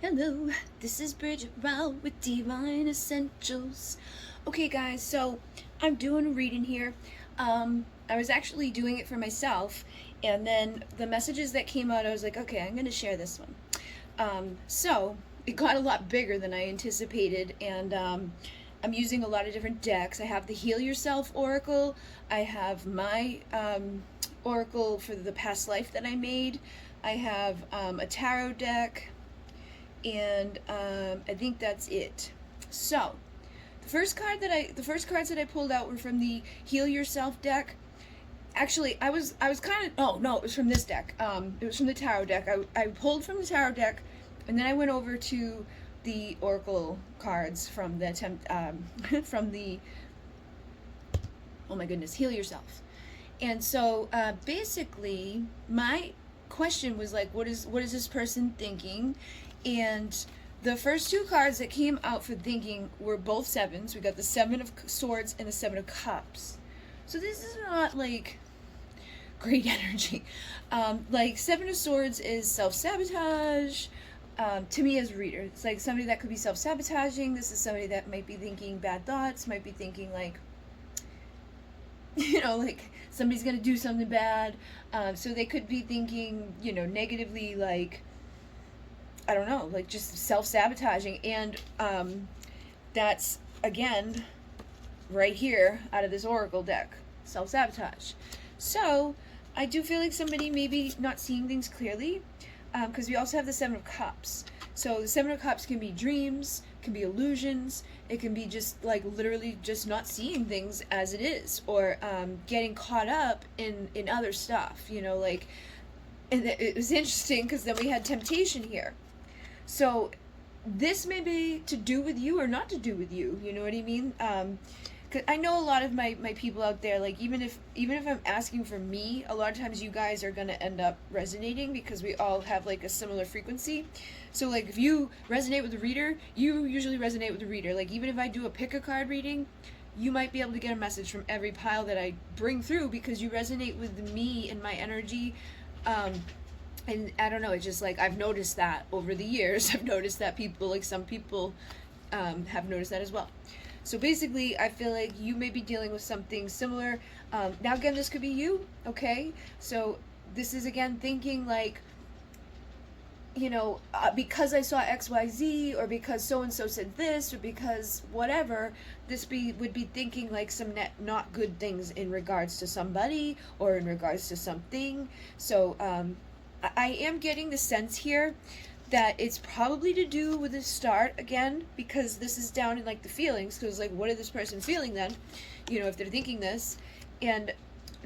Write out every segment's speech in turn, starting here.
Hello, this is Bridget with Divine Essentials. Okay, guys, so I'm doing a reading here. I was actually doing it for myself, and then the messages that came out, I was like, okay, I'm going to share this one. So it got a lot bigger than I anticipated, and I'm using a lot of different decks. I have the Heal Yourself Oracle, I have my Oracle for the past life that I made, I have a tarot deck, and I think that's it. So the first cards that I pulled out were from the Heal Yourself deck. Actually, I was kind of, oh no, it was from this deck. It was from the tarot deck. I pulled from the tarot deck, and then I went over to the Oracle cards from the from the, oh my goodness, Heal Yourself. And so basically, my question was like, what is this person thinking? And the first two cards that came out for thinking were both sevens. We got the Seven of Swords and the Seven of Cups. So this is not like great energy. Like Seven of Swords is self-sabotage. To me as a reader, it's like somebody that could be self-sabotaging. This is somebody that might be thinking bad thoughts, might be thinking like, like somebody's gonna do something bad. So they could be thinking, negatively, like, I don't know, like just self-sabotaging. And that's, again, right here out of this Oracle deck, self-sabotage. So I do feel like somebody maybe not seeing things clearly, because we also have the Seven of Cups. So the Seven of Cups can be dreams, can be illusions, it can be just like literally just not seeing things as it is, or getting caught up in other stuff, like. And it was interesting because then we had temptation here. So this may be to do with you or not to do with you, you know what I mean? Cause I know a lot of my people out there, like even if I'm asking for me, a lot of times you guys are gonna end up resonating because we all have like a similar frequency. So like if you resonate with the reader, you usually resonate with the reader. Like even if I do a pick a card reading, you might be able to get a message from every pile that I bring through because you resonate with me and my energy. And I don't know, it's just like I've noticed that over the years. I've noticed that some people have noticed that as well. So basically, I feel like you may be dealing with something similar. Now again, this could be you, okay? So this is again thinking like, because I saw XYZ, or because so-and-so said this, or because whatever, would be thinking like some not good things in regards to somebody, or in regards to something. So I am getting the sense here that it's probably to do with the start again, because this is down in like the feelings, because like what is this person feeling then, if they're thinking this. And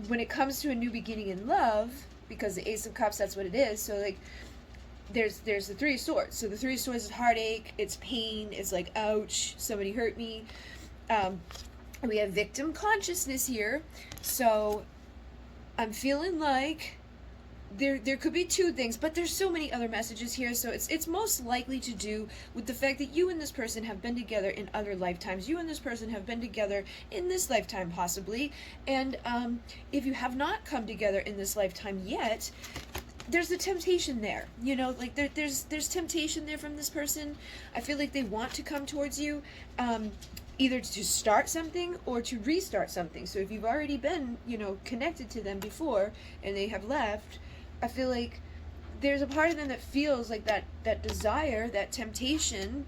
when it comes to a new beginning in love, because the Ace of Cups, that's what it is. So like there's the Three of Swords. So the Three of Swords is heartache, it's pain, it's like ouch, somebody hurt me. We have victim consciousness here. So I'm feeling like there could be two things, but there's so many other messages here. So it's most likely to do with the fact that you and this person have been together in other lifetimes. You and this person have been together in this lifetime possibly. And if you have not come together in this lifetime yet, there's a temptation there, like there's temptation there from this person. I feel like they want to come towards you, either to start something or to restart something. So if you've already been, connected to them before and they have left, I feel like there's a part of them that feels like that desire, that temptation,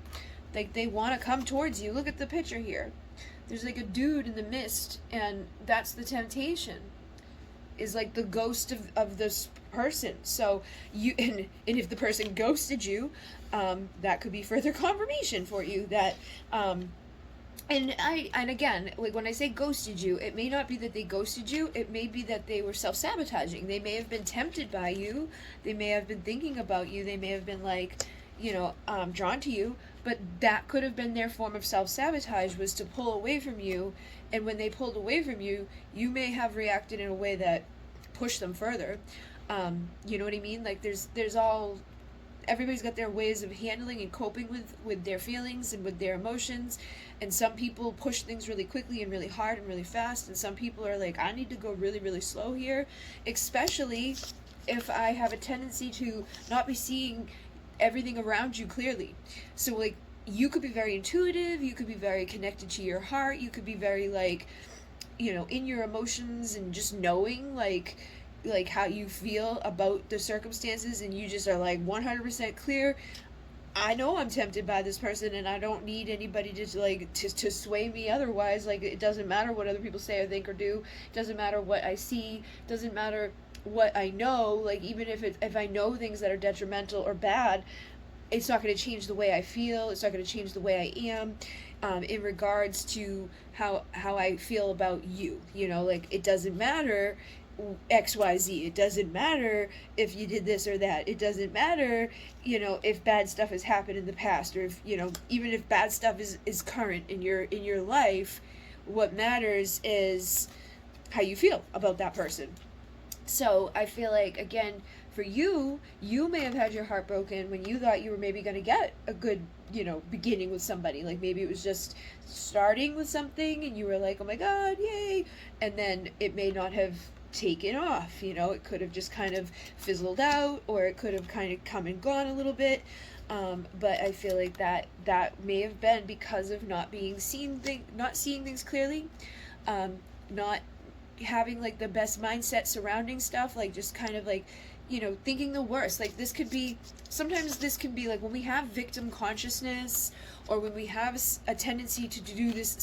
like they want to come towards you. Look at the picture here. There's like a dude in the mist, and that's the temptation, is like the ghost of this person. So and if the person ghosted you, that could be further confirmation for you that and again, like when I say ghosted you, it may not be that they ghosted you, it may be that they were self-sabotaging. They may have been tempted by you, they may have been thinking about you, they may have been like, drawn to you, but that could have been their form of self-sabotage, was to pull away from you. And when they pulled away from you, you may have reacted in a way that pushed them further. You know what I mean? Like everybody's got their ways of handling and coping with their feelings and with their emotions. And some people push things really quickly and really hard and really fast, and some people are like, I need to go really, really slow here, especially if I have a tendency to not be seeing everything around you clearly. So like, you could be very intuitive, you could be very connected to your heart, you could be very like, you know, in your emotions and just knowing like how you feel about the circumstances, and you just are like 100% clear. I know I'm tempted by this person, and I don't need anybody to like to sway me otherwise. Like, it doesn't matter what other people say or think or do. It doesn't matter what I see. It doesn't matter what I know. Like, even if I know things that are detrimental or bad, it's not going to change the way I feel. It's not going to change the way I am, in regards to how I feel about you. You know, like, it doesn't matter XYZ. It doesn't matter if you did this or that. It doesn't matter, you know, if bad stuff has happened in the past, or if, you know, even if bad stuff is current in your life. What matters is how you feel about that person. So I feel like, again, for you, you may have had your heart broken when you thought you were maybe going to get a good, you know, beginning with somebody. Like, maybe it was just starting with something and you were like, oh my God, yay. And then it may not have taken off, you know. It could have just kind of fizzled out, or it could have kind of come and gone a little bit. But I feel like that may have been because of not seeing things clearly, not having like the best mindset surrounding stuff, like just kind of like, you know, thinking the worst. Like, sometimes this can be like when we have victim consciousness, or when we have a tendency to do this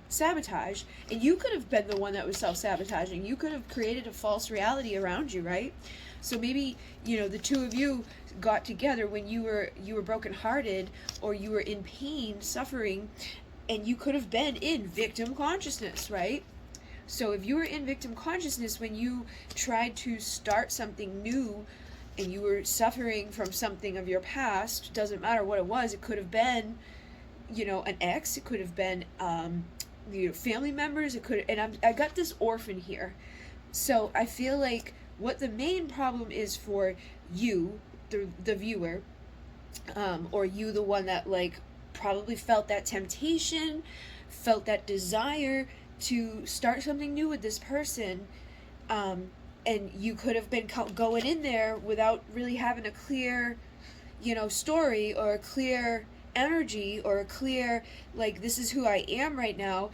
sabotage, and you could have been the one that was self-sabotaging. You could have created a false reality around you, right? So maybe, you know, the two of you got together when you were brokenhearted, or you were in pain, suffering, and you could have been in victim consciousness, right? So if you were in victim consciousness when you tried to start something new, and you were suffering from something of your past, doesn't matter what it was. It could have been, you know, an ex. It could have been, you know, family members. It could, and I got this orphan here. So I feel like what the main problem is for you, the viewer, or you, the one that like probably felt that temptation, felt that desire to start something new with this person, and you could have been going in there without really having a clear, you know, story, or a clear energy, or a clear, like, this is who I am right now,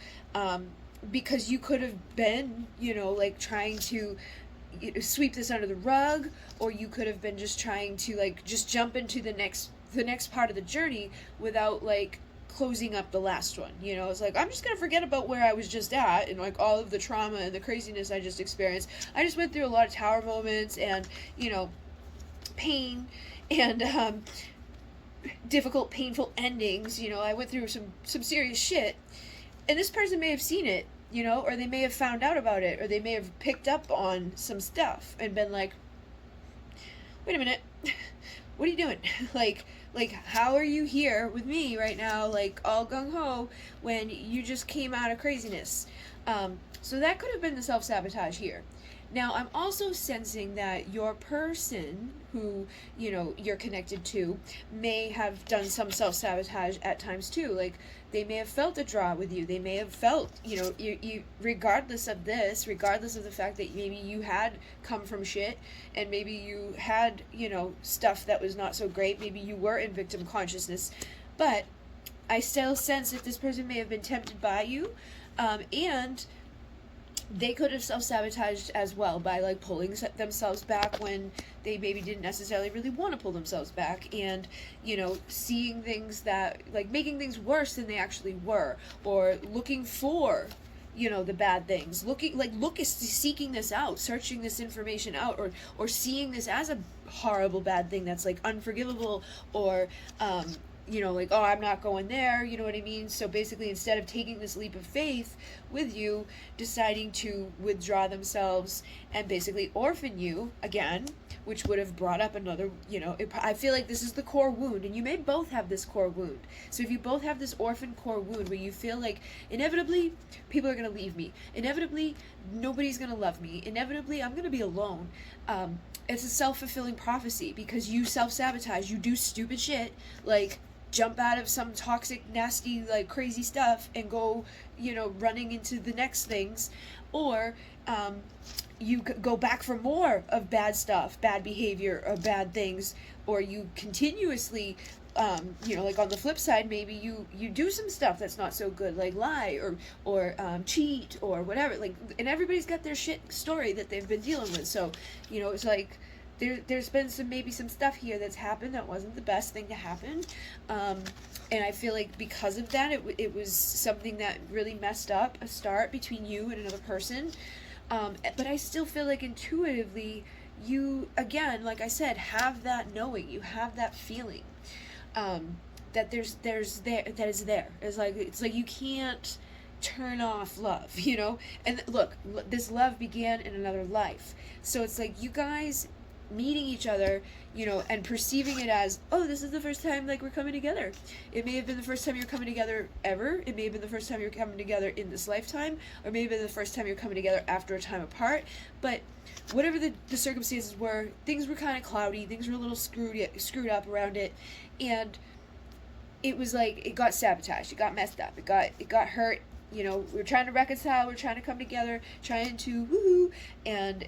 because you could have been, you know, like trying to sweep this under the rug, or you could have been just trying to like just jump into the next part of the journey without like closing up the last one. You know, it's like, I'm just gonna forget about where I was just at, and like all of the trauma and the craziness I just experienced. I just went through a lot of tower moments, and, you know, pain, and difficult, painful endings. You know, I went through some serious shit, and this person may have seen it, you know, or they may have found out about it, or they may have picked up on some stuff and been like, wait a minute, what are you doing? like, how are you here with me right now, like all gung-ho, when you just came out of craziness? So that could have been the self-sabotage here. Now, I'm also sensing that your person who, you know, you're connected to may have done some self-sabotage at times too. Like, they may have felt a draw with you. They may have felt, you know, you regardless of this, regardless of the fact that maybe you had come from shit, and maybe you had, you know, stuff that was not so great. Maybe you were in victim consciousness. But I still sense that this person may have been tempted by you, and they could have self-sabotaged as well by like pulling themselves back when they maybe didn't necessarily really want to pull themselves back, and, you know, seeing things that like making things worse than they actually were, or looking for, you know, the bad things, seeking this out, searching this information out, or seeing this as a horrible bad thing that's like unforgivable, or you know, like, oh, I'm not going there, you know what I mean? So basically, instead of taking this leap of faith with you, deciding to withdraw themselves and basically orphan you again, which would have brought up another, you know, I feel like this is the core wound, and you may both have this core wound. So if you both have this orphan core wound where you feel like inevitably people are going to leave me, inevitably nobody's going to love me, inevitably I'm going to be alone, it's a self-fulfilling prophecy, because you self-sabotage, you do stupid shit, like jump out of some toxic, nasty, like crazy stuff and go, you know, running into the next things, or you go back for more of bad stuff, bad behavior, or bad things, or you continuously, like on the flip side, maybe you do some stuff that's not so good, like lie or cheat or whatever. Like, and everybody's got their shit story that they've been dealing with. So, it's like there's been some stuff here that's happened that wasn't the best thing to happen, and I feel like because of that, it was something that really messed up a start between you and another person. But I still feel like intuitively, you, again, like I said, have that knowing, you have that feeling, that that is there. It's like you can't turn off love, And look, this love began in another life. So it's like you guys meeting each other, and perceiving it as, oh, this is the first time, like, we're coming together. It may have been the first time you're coming together ever. It may have been the first time you're coming together in this lifetime, or maybe the first time you're coming together after a time apart. But whatever the circumstances were, things were kind of cloudy, things were a little screwed up around it, and it was like it got sabotaged, it got messed up, it got hurt. We're trying to reconcile, we're trying to come together, trying to woohoo, and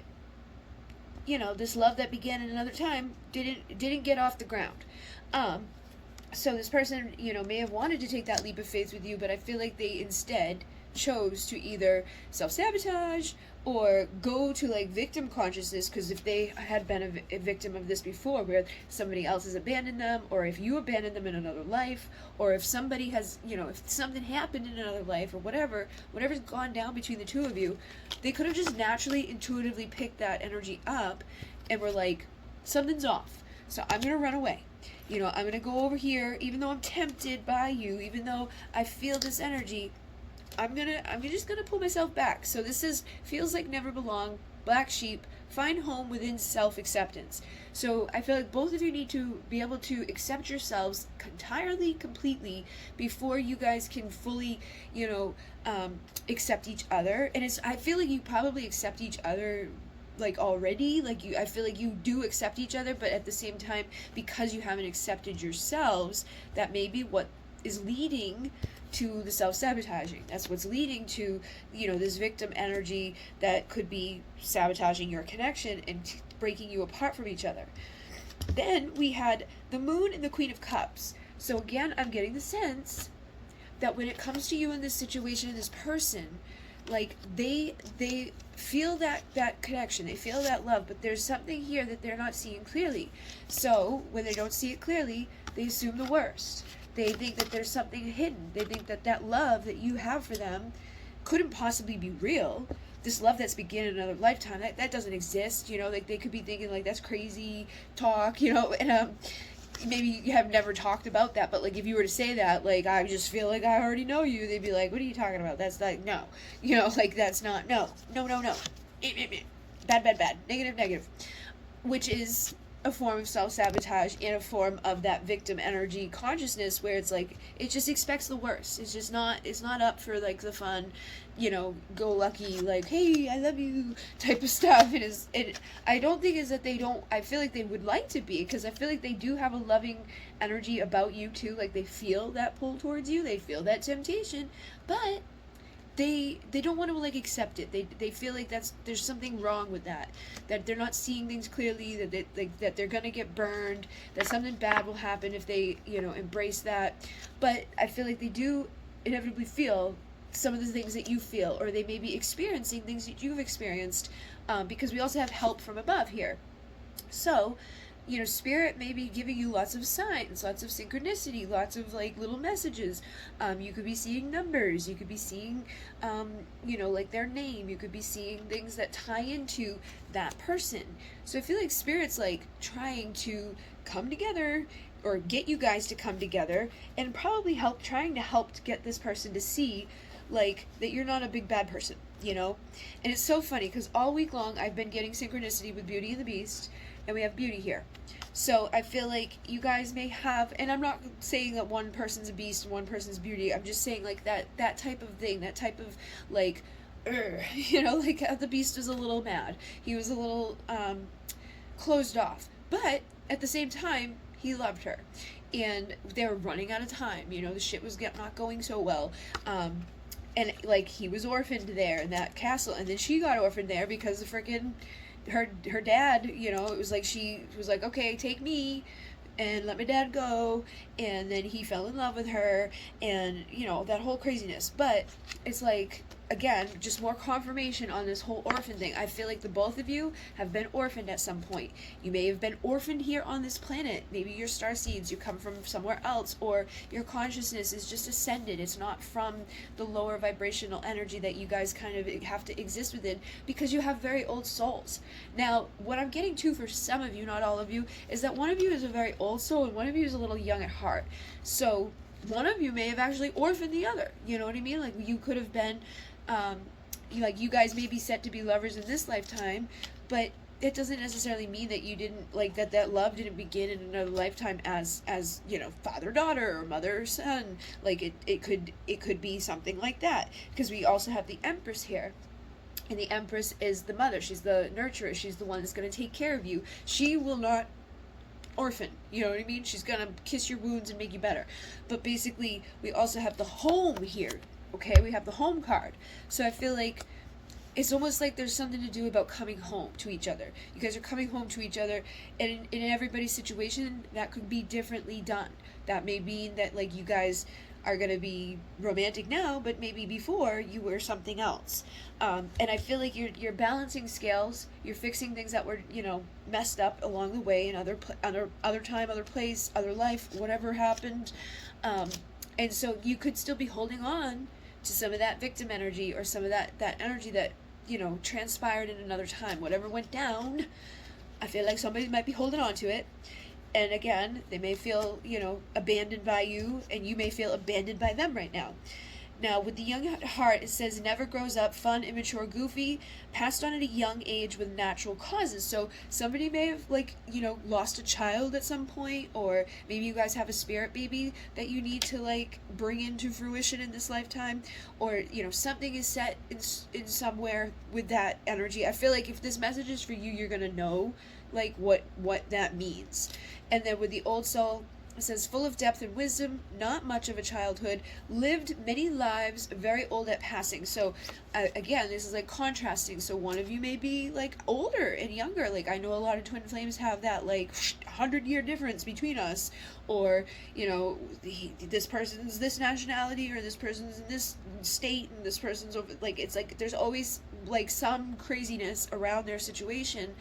this love that began in another time didn't get off the ground. So this person, may have wanted to take that leap of faith with you, but I feel like they instead chose to either self-sabotage or go to like victim consciousness, because if they had been a victim of this before, where somebody else has abandoned them, or if you abandoned them in another life, or if somebody has, if something happened in another life, or whatever's gone down between the two of you, they could have just naturally, intuitively picked that energy up and were like, something's off, so I'm gonna run away. I'm gonna go over here, even though I'm tempted by you, even though I feel this energy, I'm just gonna pull myself back. So this feels like never belong, black sheep, find home within self-acceptance. So I feel like both of you need to be able to accept yourselves entirely, completely, before you guys can fully, accept each other. And I feel like you probably accept each other like already, I feel like you do accept each other, but at the same time, because you haven't accepted yourselves, that may be what is leading to the self-sabotaging. That's what's leading to, this victim energy that could be sabotaging your connection and breaking you apart from each other. Then we had the Moon and the Queen of Cups. So again, I'm getting the sense that when it comes to you in this situation, this person, like, they feel that connection, they feel that love, but there's something here that they're not seeing clearly. So when they don't see it clearly, they assume the worst. They think that there's something hidden. They think that love that you have for them couldn't possibly be real. This love that's begun in another lifetime, that doesn't exist. Like, they could be thinking, like, that's crazy talk, and maybe you have never talked about that, but like, if you were to say that, like, I just feel like I already know you, they'd be like, what are you talking about? That's like, no, like, that's not, no, bad, negative, which is a form of self-sabotage and a form of that victim energy consciousness, where it's like, it just expects the worst. It's not up for like the fun, go lucky, like, hey, I love you type of stuff. I don't think is that they don't, I feel like they would like to be, because I feel like they do have a loving energy about you too. Like, they feel that pull towards you, they feel that temptation, but they don't want to like accept it. They feel like there's something wrong with that they're not seeing things clearly, that they're gonna get burned, that something bad will happen if they embrace that. But I feel like they do inevitably feel some of the things that you feel, or they may be experiencing things that you've experienced, because we also have help from above here. So Spirit may be giving you lots of signs, lots of synchronicity, lots of like little messages. You could be seeing numbers, you could be seeing, like their name, you could be seeing things that tie into that person. So I feel like Spirit's like trying to come together, or get you guys to come together, and probably trying to help to get this person to see like that you're not a big bad person, And it's so funny, because all week long I've been getting synchronicity with Beauty and the Beast, and we have Beauty here. So I feel like you guys may have, and I'm not saying that one person's a beast and one person's Beauty, I'm just saying like that type of thing, that type of like, like how the Beast was a little mad. He was a little closed off. But at the same time, he loved her. And they were running out of time. The shit was not going so well. and like he was orphaned there in that castle, and then she got orphaned there because the freaking her dad, you know, it was like she was like, okay, take me and let my dad go, and then he fell in love with her, and you know, that whole craziness. But it's like, again, just more confirmation on this whole orphan thing. I feel like the both of you have been orphaned at some point. You may have been orphaned here on this planet. Maybe you're star seeds, you come from somewhere else, or your consciousness is just ascended. It's not from the lower vibrational energy that you guys kind of have to exist within, because you have very old souls. Now, what I'm getting to for some of you, not all of you, is that one of you is a very old soul and one of you is a little young at heart. So one of you may have actually orphaned the other. You know what I mean? Like, you could have been like, you guys may be set to be lovers in this lifetime, but it doesn't necessarily mean that you didn't, like, that love didn't begin in another lifetime as you know, father daughter or mother son. Like, it could be something like that, because we also have the Empress here. And the Empress is the mother. She's the nurturer. She's the one that's going to take care of you. She will not orphan, you know what I mean? She's going to kiss your wounds and make you better. But basically, we also have the home here. Okay, we have the home card. So I feel like it's almost like there's something to do about coming home to each other. You guys are coming home to each other, and in everybody's situation, that could be differently done. That may mean that, like, you guys are going to be romantic now, but maybe before you were something else. And I feel like you're balancing scales. You're fixing things that were, you know, messed up along the way in other time, other place, other life, whatever happened. And so you could still be holding on to some of that victim energy, or some of that energy that, you know, transpired in another time. Whatever went down, I feel like somebody might be holding on to it. And again, they may feel, you know, abandoned by you, and you may feel abandoned by them right now. Now, with the young at heart, it says never grows up, fun, immature, goofy, passed on at a young age with natural causes. So somebody may have, like, you know, lost a child at some point, or maybe you guys have a spirit baby that you need to, like, bring into fruition in this lifetime, or, you know, something is set in somewhere with that energy. I feel like if this message is for you, you're going to know, like, what that means. And then with the old soul, it says, full of depth and wisdom, not much of a childhood, lived many lives, very old at passing. So, again, this is like contrasting. So one of you may be, like, older and younger. Like, I know a lot of twin flames have that, like, 100-year difference between us. Or, you know, this person's this nationality, or this person's in this state, and this person's over. Like, it's like there's always, like, some craziness around their situation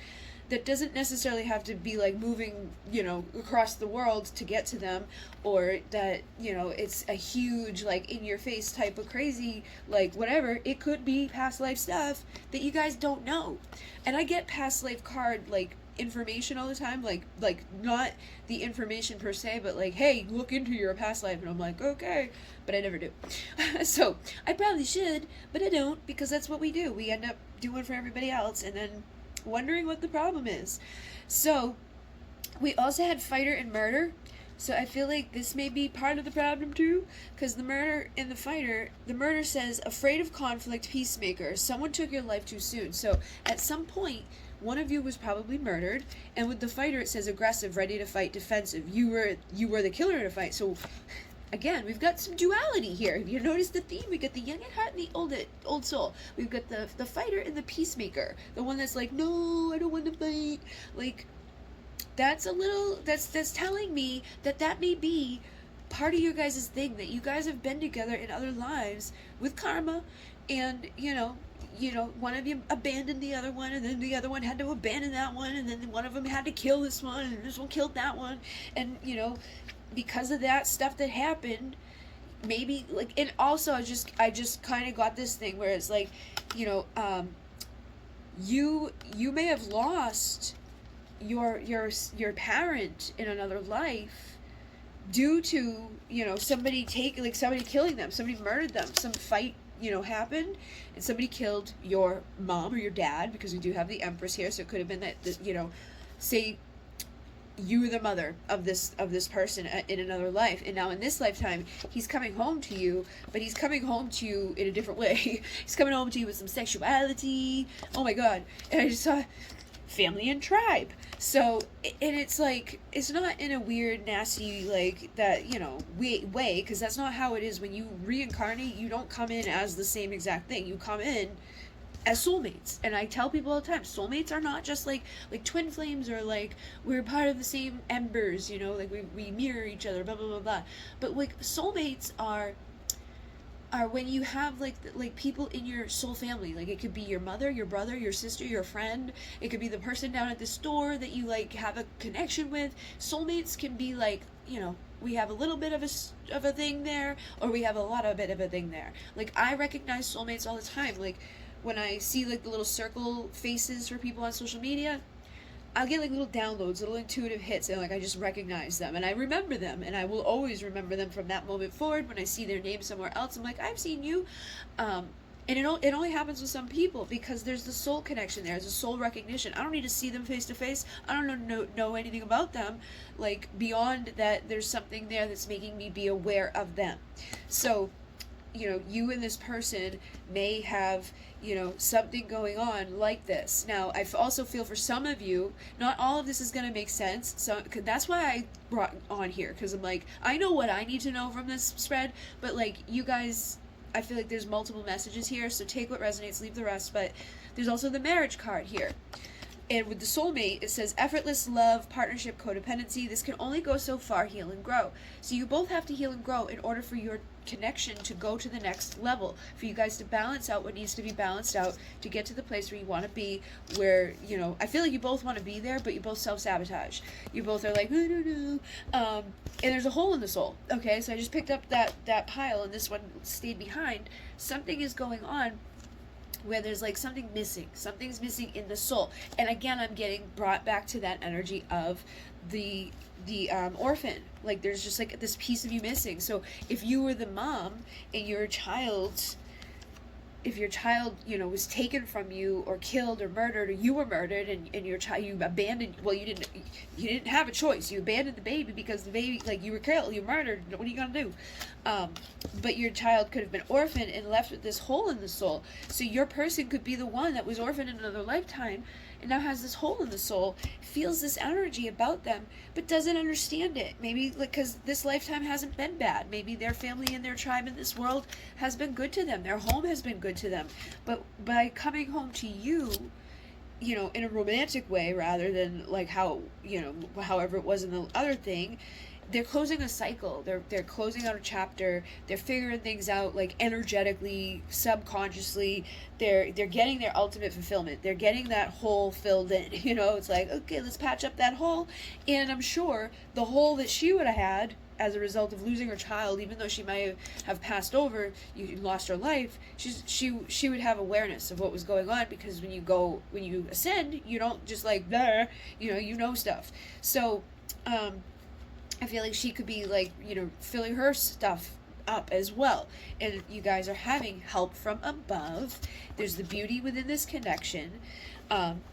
that doesn't necessarily have to be, like, moving, you know, across the world to get to them, or that, you know, it's a huge, like, in-your-face type of crazy, like, whatever. It could be past life stuff that you guys don't know. And I get past life card, like, information all the time, like not the information per se, but like, hey, look into your past life, and I'm like, okay, but I never do. So I probably should, but I don't, because that's what we do. We end up doing for everybody else, and then wondering what the problem is. So we also had fighter and murder. So I feel like this may be part of the problem too, because the murder in the fighter, the murder says afraid of conflict, peacemaker, someone took your life too soon. So at some point, one of you was probably murdered, and with the fighter it says aggressive, ready to fight, defensive. You were the killer in a fight. So again, we've got some duality here. If you notice the theme, we got the young at heart and the old soul. We've got the fighter and the peacemaker, the one that's like, no, I don't want to fight. Like, that's a little, that's telling me that may be part of your guys' thing, that you guys have been together in other lives with karma, and you know, one of you abandoned the other one, and then the other one had to abandon that one, and then one of them had to kill this one, and this one killed that one, and you know, because of that stuff that happened, maybe, like, and also I just kind of got this thing where it's like, you know, you may have lost your parent in another life due to, you know, somebody killing them, somebody murdered them, some fight, you know, happened, and somebody killed your mom or your dad, because we do have the Empress here, so it could have been that, you know, say you were the mother of this person in another life, and now in this lifetime he's coming home to you, but he's coming home to you in a different way. He's coming home to you with some sexuality. Oh my god. And I just saw family and tribe. So, and it's like, it's not in a weird, nasty, like, that, you know, way, because that's not how it is. When you reincarnate, you don't come in as the same exact thing. You come in as soulmates. And I tell people all the time, soulmates are not just like twin flames, or like we're part of the same embers, you know, like we mirror each other, blah blah blah blah. But like soulmates are when you have like people in your soul family. Like it could be your mother, your brother, your sister, your friend. It could be the person down at the store that you like have a connection with. Soulmates can be like, you know, we have a little bit of a thing there, or we have a lot of a bit of a thing there. Like I recognize soulmates all the time. Like when I see like the little circle faces for people on social media, I'll get like little downloads, little intuitive hits, and like I just recognize them and I remember them, and I will always remember them from that moment forward. When I see their name somewhere else, I'm like, I've seen you. And it only happens with some people because there's the soul connection there. There's a soul recognition. I don't need to see them face to face. I don't know anything about them, like beyond that there's something there that's making me be aware of them. So, you know, you and this person may have, you know, something going on like this. Now, I also feel for some of you, not all of this is going to make sense. So that's why I brought on here, because I'm like, I know what I need to know from this spread, but like you guys, I feel like there's multiple messages here. So take what resonates, leave the rest. But there's also the marriage card here. And with the soulmate, it says effortless love, partnership, codependency. This can only go so far, heal and grow. So you both have to heal and grow in order for your connection to go to the next level, for you guys to balance out what needs to be balanced out, to get to the place where you want to be, where, you know, I feel like you both want to be there, but you both self-sabotage. You both are like, no. And there's a hole in the soul. Okay, so I just picked up that pile, and this one stayed behind. Something is going on where there's like something missing. Something's missing in the soul. And again, I'm getting brought back to that energy of the orphan. Like there's just like this piece of you missing. So if you were the mom and if your child, you know, was taken from you or killed or murdered, or you were murdered, and your child, you abandoned, well, you didn't have a choice. You abandoned the baby because the baby, like, you were killed, you murdered. What are you gonna do? But your child could have been orphaned and left with this hole in the soul. So your person could be the one that was orphaned in another lifetime and now has this hole in the soul, feels this energy about them, but doesn't understand it. Maybe because this lifetime hasn't been bad. Maybe their family and their tribe in this world has been good to them. Their home has been good to them. But by coming home to you, you know, in a romantic way rather than like how, you know, however it was in the other thing, they're closing a cycle. They're closing out a chapter. They're figuring things out, like energetically, subconsciously. They're getting their ultimate fulfillment. They're getting that hole filled in. You know, it's like, okay, let's patch up that hole. And I'm sure the hole that she would have had as a result of losing her child, even though she might have passed over, you lost her life, she would have awareness of what was going on, because when you ascend, you don't just like, bleh, you know stuff. So, I feel like she could be like, you know, filling her stuff up as well. And you guys are having help from above. There's the beauty within this connection.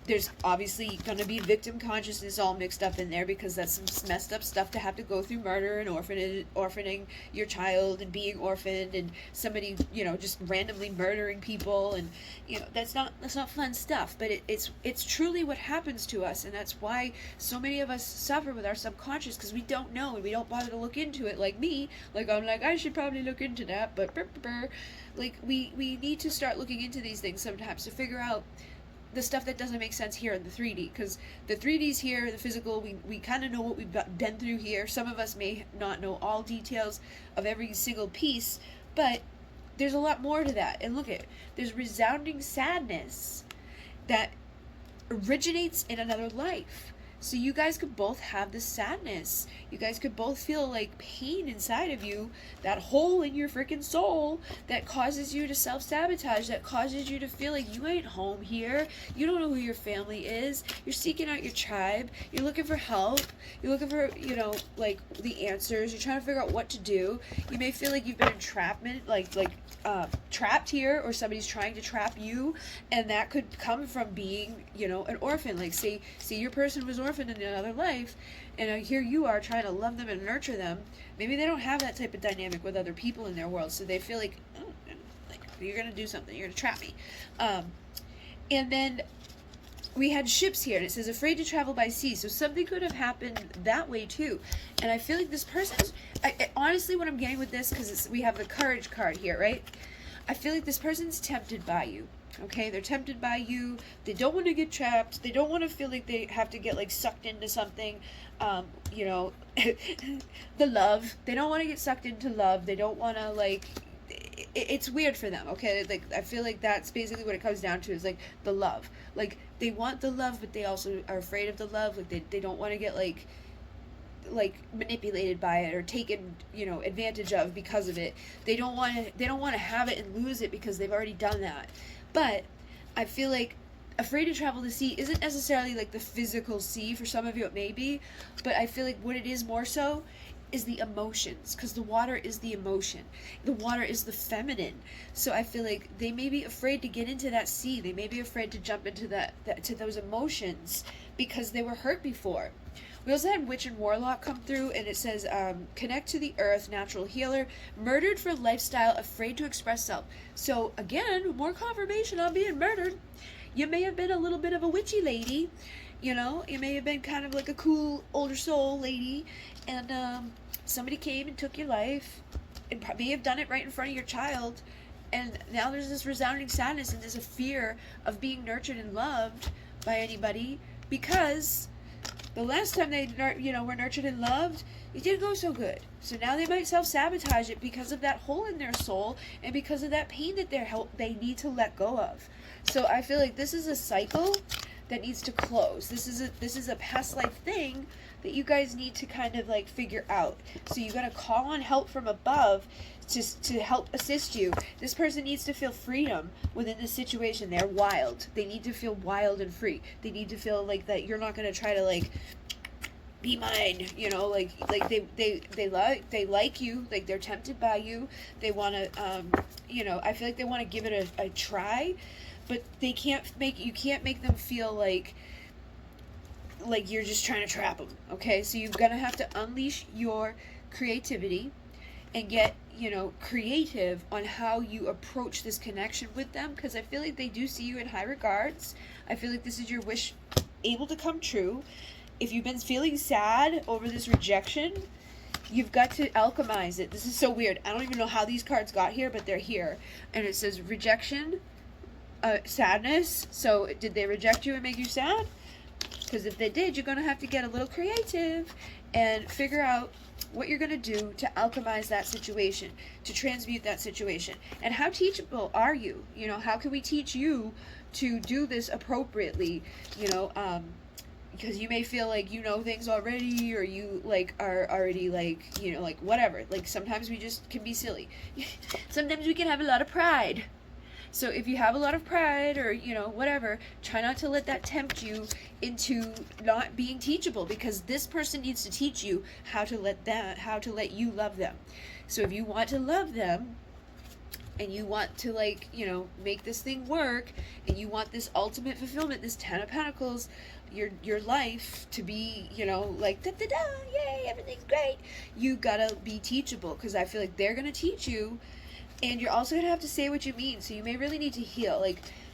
There's obviously going to be victim consciousness all mixed up in there, because that's some messed up stuff to have to go through, murder and orphaning your child and being orphaned, and somebody, you know, just randomly murdering people, and, you know, that's not fun stuff. But it's truly what happens to us, and that's why so many of us suffer with our subconscious, because we don't know and we don't bother to look into it. Like me, like I'm like, I should probably look into that, but like we need to start looking into these things sometimes to figure out the stuff that doesn't make sense here in the 3D, because the 3D's here, the physical, we kind of know what we've been through here. Some of us may not know all details of every single piece, but there's a lot more to that. And look there's resounding sadness that originates in another life. So you guys could both have this sadness. You guys could both feel like pain inside of you, that hole in your freaking soul that causes you to self-sabotage, that causes you to feel like you ain't home here. You don't know who your family is. You're seeking out your tribe. You're looking for help. You're looking for, you know, like the answers. You're trying to figure out what to do. You may feel like you've been entrapment, trapped here, or somebody's trying to trap you, and that could come from being, you know, an orphan. Like say your person was orphaned in another life, and here you are trying to love them and nurture them. Maybe they don't have that type of dynamic with other people in their world, so they feel like, oh, like you're gonna do something, you're gonna trap me. And then we had ships here, and it says afraid to travel by sea, so something could have happened that way too. And I feel like this person's, honestly, what I'm getting with this, because we have the courage card here, right? I feel like this person's tempted by you. Okay, they're tempted by you. They don't want to get trapped. They don't want to feel like they have to get like sucked into something. You know, the love. They don't want to get sucked into love. They don't want to like. It's weird for them. Okay, like I feel like that's basically what it comes down to, is like the love. Like they want the love, but they also are afraid of the love. Like they don't want to get like manipulated by it or taken, you know, advantage of because of it. They don't want to have it and lose it because they've already done that. But I feel like afraid to travel the sea isn't necessarily like the physical sea. For some of you it may be, but I feel like what it is more so is the emotions, because the water is the emotion. The water is the feminine. So I feel like they may be afraid to get into that sea. They may be afraid to jump into to those emotions because they were hurt before. We also had Witch and Warlock come through, and it says, connect to the earth, natural healer, murdered for lifestyle, afraid to express self. So, again, more confirmation on being murdered. You may have been a little bit of a witchy lady, you know? You may have been kind of like a cool, older soul lady, and somebody came and took your life, and may have done it right in front of your child, and now there's this resounding sadness, and there's a fear of being nurtured and loved by anybody, because the last time they, were nurtured and loved, it didn't go so good. So now they might self-sabotage it because of that hole in their soul and because of that pain that they need to let go of. So I feel like this is a cycle that needs to close. This is a past life thing that you guys need to kind of like figure out. So you got to call on help from above to help assist you. This person needs to feel freedom within this situation. They're wild. They need to feel wild and free. They need to feel like that you're not going to try to like be mine, you know, like they like you, like they're tempted by you. They want to I feel like they want to give it a try, but you can't make them feel like you're just trying to trap them. Okay, so you're gonna have to unleash your creativity and get creative on how you approach this connection with them, because I feel like they do see you in high regards. I feel like this is your wish able to come true. If you've been feeling sad over this rejection, you've got to alchemize it. This is so weird. I don't even know how these cards got here, but they're here. And it says rejection, sadness. So did they reject you and make you sad? Because if they did, you're going to have to get a little creative and figure out what you're going to do to alchemize that situation, to transmute that situation. And how teachable are you? How can we teach you to do this appropriately? Because you may feel like you know things already, or you are already whatever. Sometimes we just can be silly. Sometimes we can have a lot of pride. So if you have a lot of pride or, whatever, try not to let that tempt you into not being teachable, because this person needs to teach you how to let you love them. So if you want to love them and you want to make this thing work, and you want this ultimate fulfillment, this 10 of Pentacles, your life to be, da-da-da, yay, everything's great, you gotta be teachable, because I feel like they're gonna teach you. And you're also going to have to say what you mean. So you may really need to heal.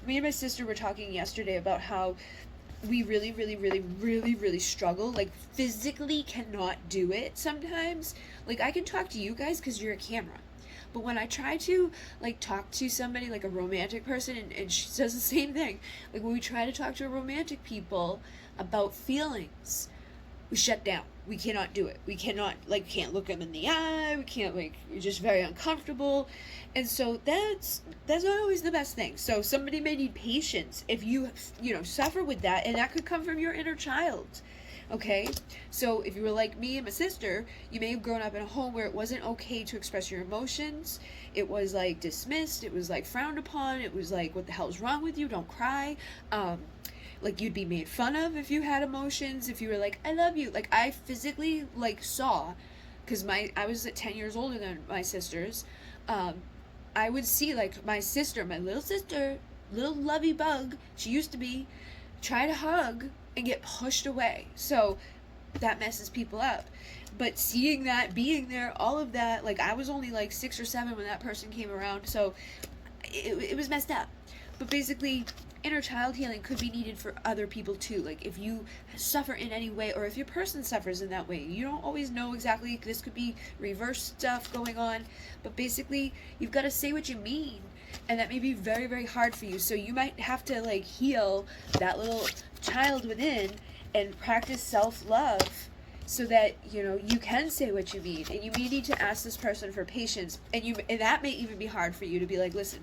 Me and my sister were talking yesterday about how we really, really, really, really, really struggle. Physically cannot do it sometimes. I can talk to you guys because you're a camera. But when I try to, talk to somebody, a romantic person, and she says the same thing. When we try to talk to romantic people about feelings, we shut down. We cannot do it. We cannot, can't look them in the eye. We can't, we're just very uncomfortable. And so that's not always the best thing. So somebody may need patience if you, suffer with that, and that could come from your inner child. Okay? So if you were like me and my sister, you may have grown up in a home where it wasn't okay to express your emotions. It was, dismissed. It was, frowned upon. It was, what the hell's wrong with you? Don't cry. You'd be made fun of if you had emotions, if you were like, I love you. I physically, saw, because I was 10 years older than my sisters, I would see, my sister, my little sister, little lovey bug, she used to be, try to hug and get pushed away. So that messes people up. But seeing that, being there, all of that, I was only, 6 or 7 when that person came around, so it was messed up. But basically, inner child healing could be needed for other people too. Like if you suffer in any way, or if your person suffers in that way, you don't always know exactly. This could be reverse stuff going on, but basically you've got to say what you mean, and that may be very, very hard for you. So you might have to like heal that little child within and practice self-love, so that you can say what you mean. And you may need to ask this person for patience, and that may even be hard for you to be like, listen,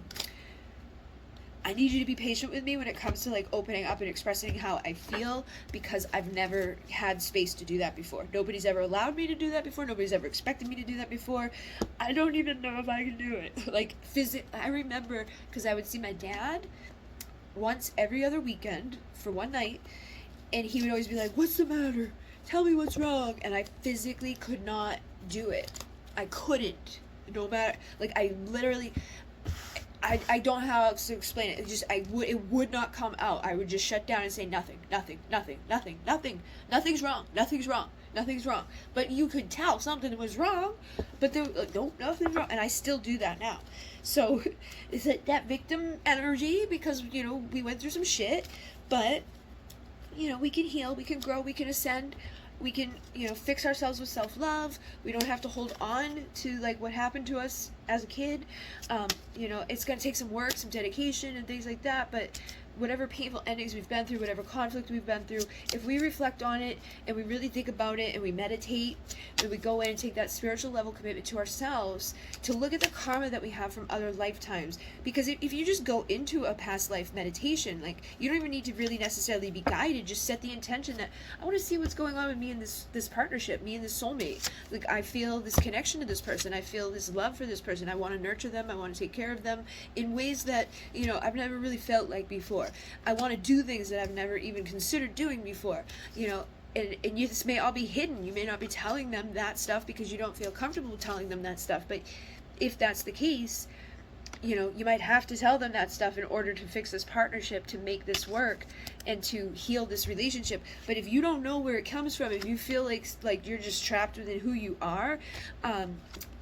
I need you to be patient with me when it comes to like opening up and expressing how I feel, because I've never had space to do that before. Nobody's ever allowed me to do that before. Nobody's ever expected me to do that before. I don't even know if I can do it. Like I remember, because I would see my dad once every other weekend for one night, and he would always be like, what's the matter? Tell me what's wrong. And I physically could not do it. I couldn't. No matter, like I literally, I don't know how else to explain it. It would not come out. I would just shut down and say nothing. Nothing's wrong. But you could tell something was wrong, but there, no, nothing's wrong. And I still do that now. So it's that victim energy, because, we went through some shit, but, we can heal, we can grow, we can ascend. We can, fix ourselves with self-love. We don't have to hold on to like what happened to us as a kid. It's going to take some work, some dedication and things like that, but whatever painful endings we've been through, whatever conflict we've been through, if we reflect on it and we really think about it and we meditate and we go in and take that spiritual level commitment to ourselves to look at the karma that we have from other lifetimes. Because if you just go into a past life meditation, like you don't even need to really necessarily be guided. Just set the intention that I want to see what's going on with me in this partnership, me and this soulmate. Like I feel this connection to this person. I feel this love for this person. I want to nurture them. I want to take care of them in ways that, I've never really felt like before. I want to do things that I've never even considered doing before, and this may all be hidden. You may not be telling them that stuff because you don't feel comfortable telling them that stuff. But if that's the case, you might have to tell them that stuff in order to fix this partnership, to make this work, and to heal this relationship. But if you don't know where it comes from, if you feel like you're just trapped within who you are,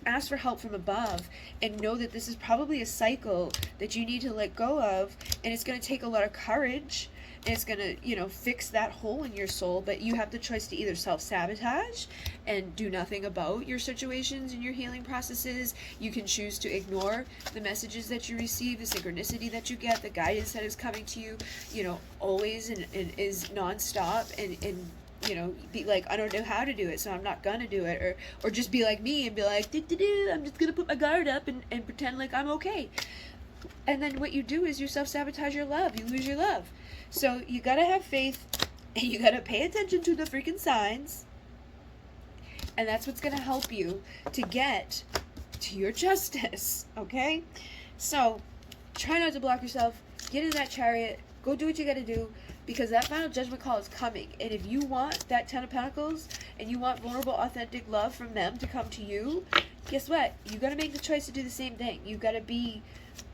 ask for help from above, and know that this is probably a cycle that you need to let go of, and it's going to take a lot of courage, and it's going to fix that hole in your soul. But you have the choice to either self-sabotage and do nothing about your situations and your healing processes. You can choose to ignore the messages that you receive, the synchronicity that you get, the guidance that is coming to you always and is nonstop, and be like, I don't know how to do it, so I'm not gonna do it, or just be like me and be like, I'm just gonna put my guard up and pretend like I'm okay. And then what you do is you self-sabotage your love. You lose your love. So you gotta have faith, and you gotta pay attention to the freaking signs, and that's what's gonna help you to get to your justice. Okay? So try not to block yourself. Get in that chariot. Go do what you gotta do, because that final judgment call is coming. And if you want that 10 of Pentacles and you want vulnerable, authentic love from them to come to you, guess what? You got to make the choice to do the same thing. You got to be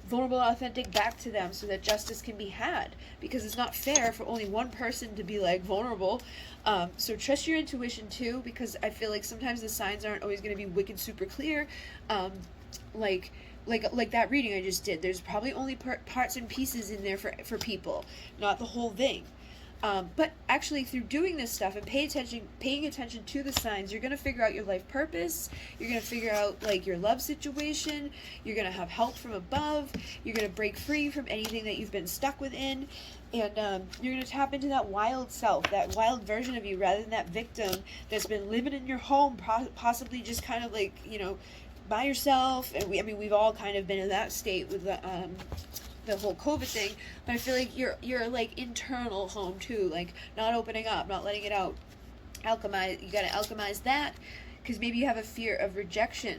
vulnerable, authentic back to them so that justice can be had, because it's not fair for only one person to be like vulnerable. So trust your intuition too, because I feel like sometimes the signs aren't always going to be wicked super clear. Like that reading I just did, there's probably only parts and pieces in there for people, not the whole thing. But actually, through doing this stuff and paying attention to the signs, you're going to figure out your life purpose. You're going to figure out like your love situation. You're going to have help from above. You're going to break free from anything that you've been stuck within. And you're going to tap into that wild self, that wild version of you, rather than that victim that's been living in your home, possibly just kind of like, by yourself. And we've all kind of been in that state with the whole COVID thing, but I feel like you're like internal home too, like not opening up, not letting it out. Alchemize, you got to alchemize that, because maybe you have a fear of rejection.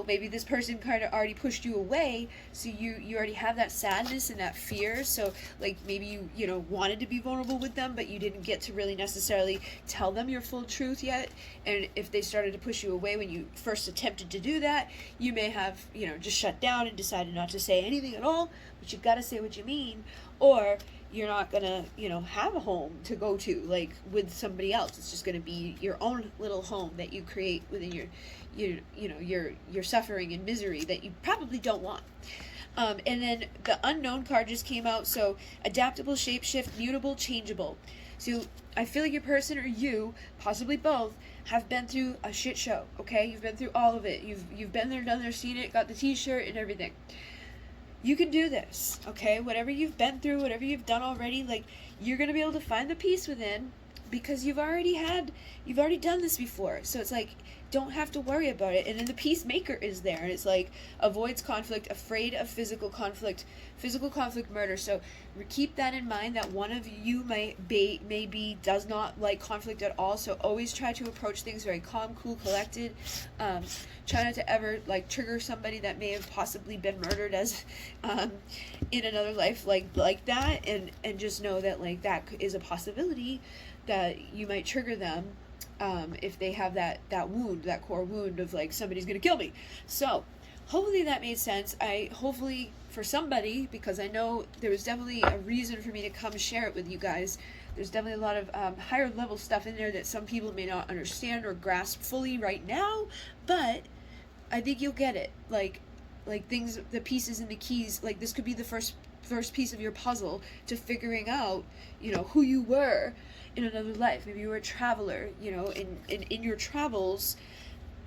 Maybe this person kind of already pushed you away, so you already have that sadness and that fear. So like maybe you wanted to be vulnerable with them, but you didn't get to really necessarily tell them your full truth yet. And if they started to push you away when you first attempted to do that, you may have just shut down and decided not to say anything at all. But you got to say what you mean, or you're not gonna have a home to go to like with somebody else. It's just gonna be your own little home that you create within your suffering and misery that you probably don't want. And then the unknown card just came out. So adaptable, shapeshift, mutable, changeable. So I feel like your person or you, possibly both, have been through a shit show. Okay, you've been through all of it. You've been there, done there, seen it, got the T-shirt and everything. You can do this. Okay, whatever you've been through, whatever you've done already, like, you're gonna be able to find the peace within, because you've already done this before. So it's like, don't have to worry about it. And then the peacemaker is there, and it's like, avoids conflict, afraid of physical conflict, murder. So keep that in mind, that one of you maybe does not like conflict at all. So always try to approach things very calm, cool, collected. Try not to ever like trigger somebody that may have possibly been murdered as in another life, like that, and just know that like that is a possibility that you might trigger them if they have that wound, that core wound of like, somebody's gonna kill me. So hopefully that made sense. Hopefully for somebody, because I know there was definitely a reason for me to come share it with you guys. There's definitely a lot of higher level stuff in there that some people may not understand or grasp fully right now, but I think you'll get it. Like things, the pieces and the keys, like this could be the first piece of your puzzle to figuring out, who you were in another life. Maybe you were a traveler, in your travels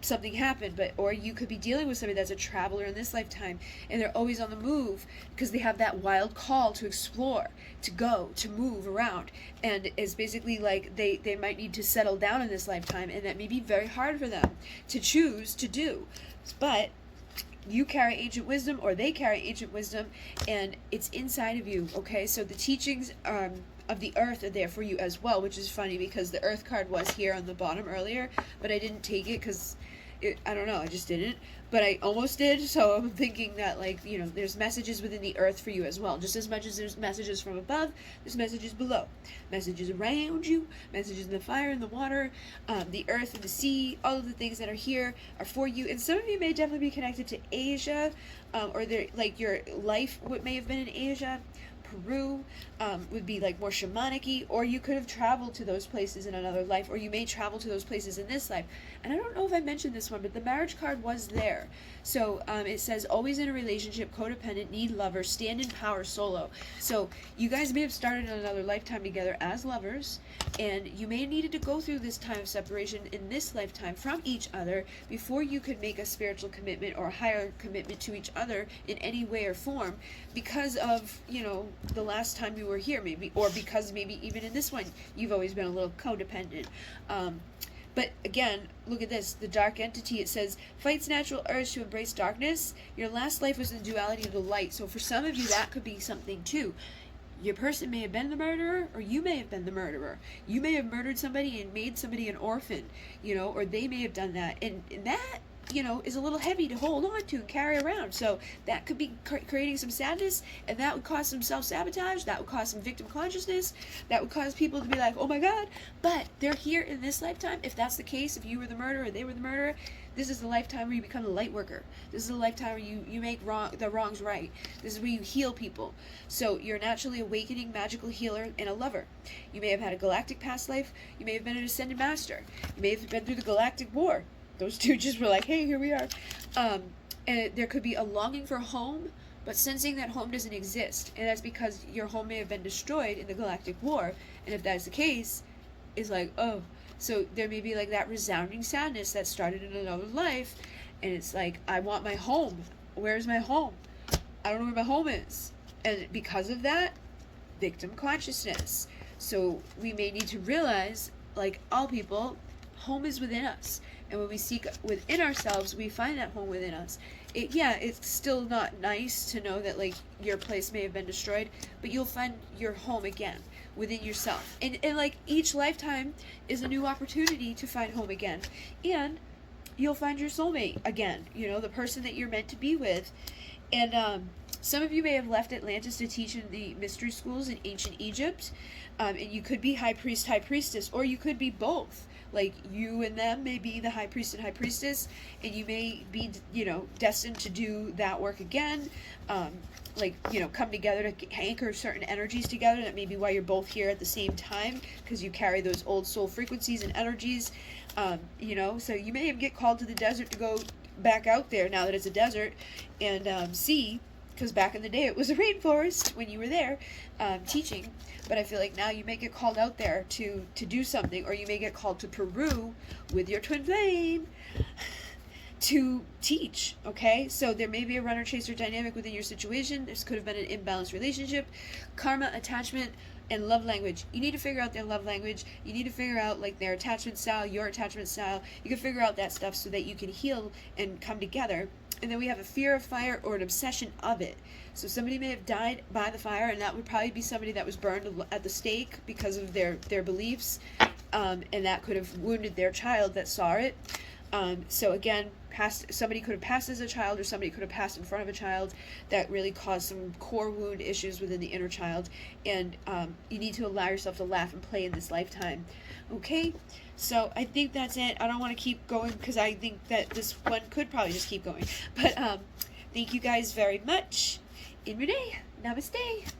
something happened, or you could be dealing with somebody that's a traveler in this lifetime, and they're always on the move because they have that wild call to explore, to go, to move around, and it's basically like they might need to settle down in this lifetime, and that may be very hard for them to choose to do. But you carry ancient wisdom, or they carry ancient wisdom, and it's inside of you. Okay, so the teachings of the earth are there for you as well, which is funny because the earth card was here on the bottom earlier, but I didn't take it because I don't know, I just didn't, but I almost did. So I'm thinking that, like, there's messages within the earth for you as well. Just as much as there's messages from above, there's messages below, messages around you, messages in the fire and the water, the earth and the sea. All of the things that are here are for you. And some of you may definitely be connected to Asia, or like your life may have been in Asia. Peru would be like more shamanic-y, or you could have traveled to those places in another life, or you may travel to those places in this life. And I don't know if I mentioned this one, but the marriage card was there. So it says, always in a relationship, codependent, need lover, stand in power, solo. So you guys may have started another lifetime together as lovers, and you may have needed to go through this time of separation in this lifetime from each other before you could make a spiritual commitment or a higher commitment to each other in any way or form, because of, the last time you were here, maybe, or because maybe even in this one you've always been a little codependent. But again, look at this, the dark entity. It says, fights natural urge to embrace darkness. Your last life was the duality of the light. So for some of you, that could be something too. Your person may have been the murderer, or you may have been the murderer. You may have murdered somebody and made somebody an orphan, or they may have done that. And that, is a little heavy to hold on to and carry around. So that could be creating some sadness, and that would cause some self-sabotage. That would cause some victim consciousness. That would cause people to be like, oh my God. But they're here in this lifetime. If that's the case, if you were the murderer or they were the murderer, this is the lifetime where you become the light worker. This is the lifetime where you make the wrongs right. This is where you heal people. So you're a naturally awakening magical healer and a lover. You may have had a galactic past life. You may have been an ascended master. You may have been through the galactic war. Those two just were like, hey, here we are. And there could be a longing for home, but sensing that home doesn't exist. And that's because your home may have been destroyed in the galactic war. And if that's the case, it's like, oh. So there may be like that resounding sadness that started in another life. And it's like, I want my home. Where's my home? I don't know where my home is. And because of that, victim consciousness. So we may need to realize, like all people, home is within us. And when we seek within ourselves, we find that home within us. It's still not nice to know that like your place may have been destroyed, but you'll find your home again within yourself. And like each lifetime is a new opportunity to find home again. And you'll find your soulmate again, the person that you're meant to be with. And some of you may have left Atlantis to teach in the mystery schools in ancient Egypt. And you could be high priest, high priestess, or you could be both. Like you and them may be the high priest and high priestess, and you may be, destined to do that work again. Come together to anchor certain energies together. That may be why you're both here at the same time, because you carry those old soul frequencies and energies. So you may even get called to the desert to go back out there now that it's a desert and see because back in the day it was a rainforest when you were there teaching. But I feel like now you may get called out there to do something, or you may get called to Peru with your twin flame to teach, okay? So there may be a runner-chaser dynamic within your situation. This could have been an imbalanced relationship. Karma, attachment, and love language. You need to figure out their love language. You need to figure out like their attachment style, your attachment style. You can figure out that stuff so that you can heal and come together. And then we have a fear of fire or an obsession of it. So somebody may have died by the fire, and that would probably be somebody that was burned at the stake because of their beliefs, and that could have wounded their child that saw it. So again, somebody could have passed as a child, or somebody could have passed in front of a child that really caused some core wound issues within the inner child. And you need to allow yourself to laugh and play in this lifetime. Okay, so I think that's it. I don't want to keep going because I think that this one could probably just keep going. But thank you guys very much. In Renee, namaste.